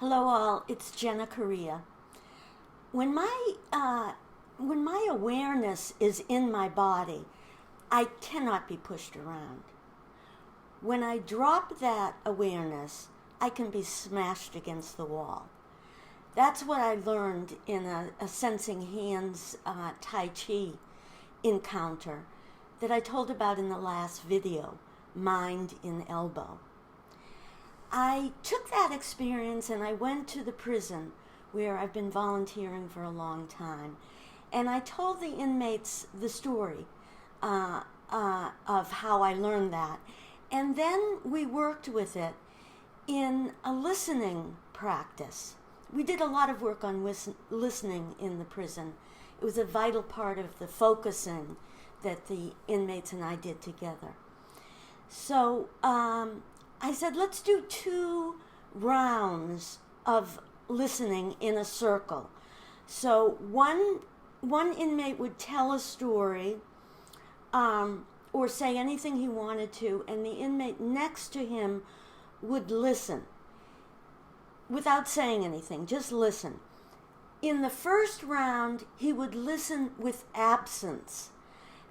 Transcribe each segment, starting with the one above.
Hello all, it's Gena Korea. When my awareness is in my body, I cannot be pushed around. When I drop that awareness, I can be smashed against the wall. That's what I learned in a sensing hands Tai Chi encounter that I told about in the last video, Mind in Elbow. I took that experience and I went to the prison where I've been volunteering for a long time. And I told the inmates the story of how I learned that. And then we worked with it in a listening practice. We did a lot of work on listening in the prison. It was a vital part of the focusing that the inmates and I did together. So I said, let's do 2 rounds of listening in a circle. So one inmate would tell a story or say anything he wanted to, and the inmate next to him would listen without saying anything, just listen. In the first round, he would listen with absence.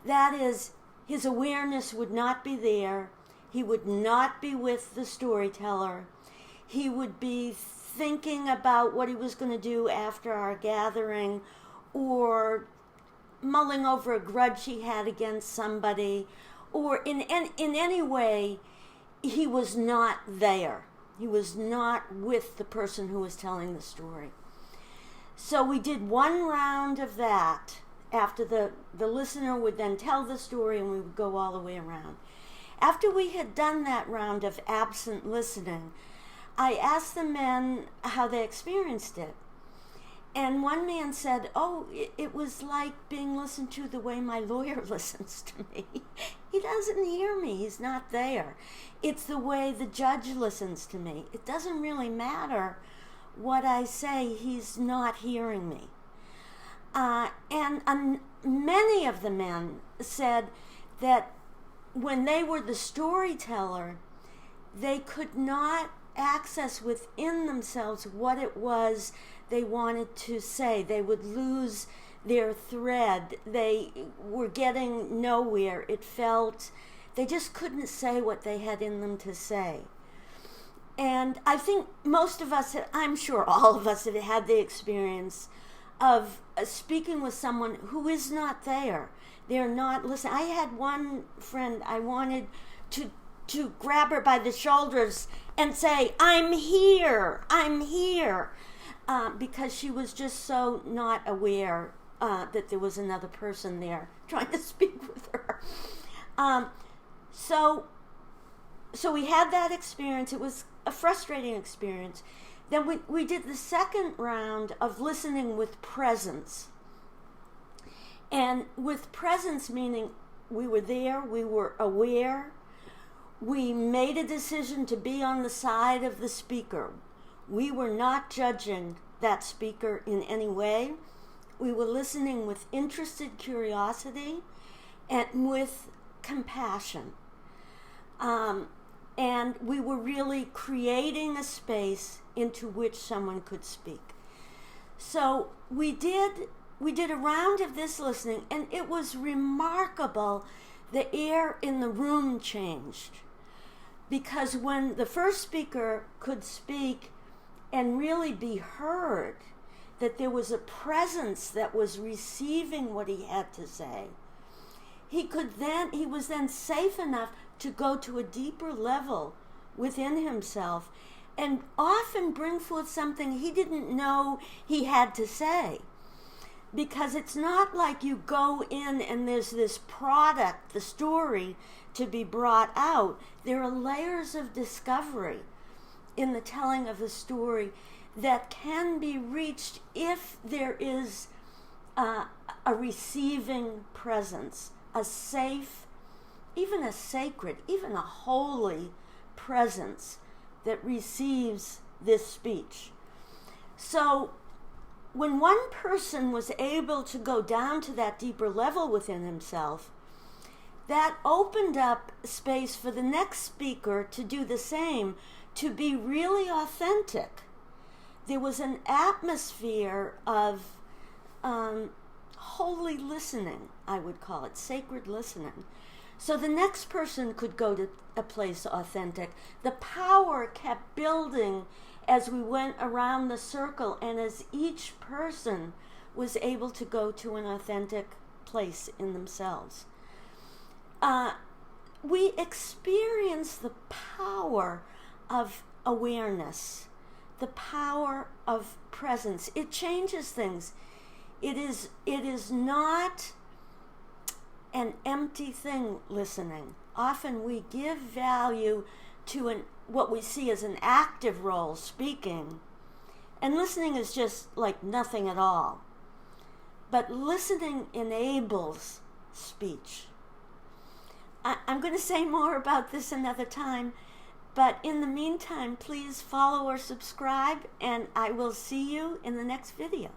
That is, his awareness would not be there. He would not be with the storyteller. He would be thinking about what he was going to do after our gathering, or mulling over a grudge he had against somebody, or in any way, he was not there. He was not with the person who was telling the story. So we did 1 round of that. After the listener would then tell the story, and we would go all the way around. After we had done that round of absent listening, I asked the men how they experienced it. And one man said, it was like being listened to the way my lawyer listens to me. He doesn't hear me. He's not there. It's the way the judge listens to me. It doesn't really matter what I say. He's not hearing me. And many of the men said that when they were the storyteller, they could not access within themselves what it was they wanted to say. They would lose their thread. They were getting nowhere. It felt they just couldn't say what they had in them to say. And I think most of us, I'm sure all of us, have had the experience of speaking with someone who is not there. They're not listening. I had one friend, I wanted to grab her by the shoulders and say, I'm here, because she was just so not aware that there was another person there trying to speak with her. So we had that experience. It was a frustrating experience. Then we did the second round of listening with presence. And with presence meaning we were there, we were aware, we made a decision to be on the side of the speaker. We were not judging that speaker in any way. We were listening with interested curiosity and with compassion. And we were really creating a space into which someone could speak. So we did a round of this listening, and it was remarkable. The air in the room changed, because when the first speaker could speak and really be heard, that there was a presence that was receiving what he had to say, he was then safe enough to go to a deeper level within himself and often bring forth something he didn't know he had to say. Because it's not like you go in and there's this product, the story, to be brought out. There are layers of discovery in the telling of the story that can be reached if there is a receiving presence, a safe, even a sacred, even a holy presence that receives this speech. So when one person was able to go down to that deeper level within himself, that opened up space for the next speaker to do the same, to be really authentic, there was an atmosphere of holy listening, I would call it, sacred listening. So the next person could go to a place authentic. The power kept building as we went around the circle, and as each person was able to go to an authentic place in themselves. We experience the power of awareness, the power of presence. It changes things. It is not an empty thing, listening. Often we give value to what we see as an active role, speaking, and listening is just like nothing at all. But listening enables speech. I'm going to say more about this another time, but in the meantime, please follow or subscribe, and I will see you in the next video.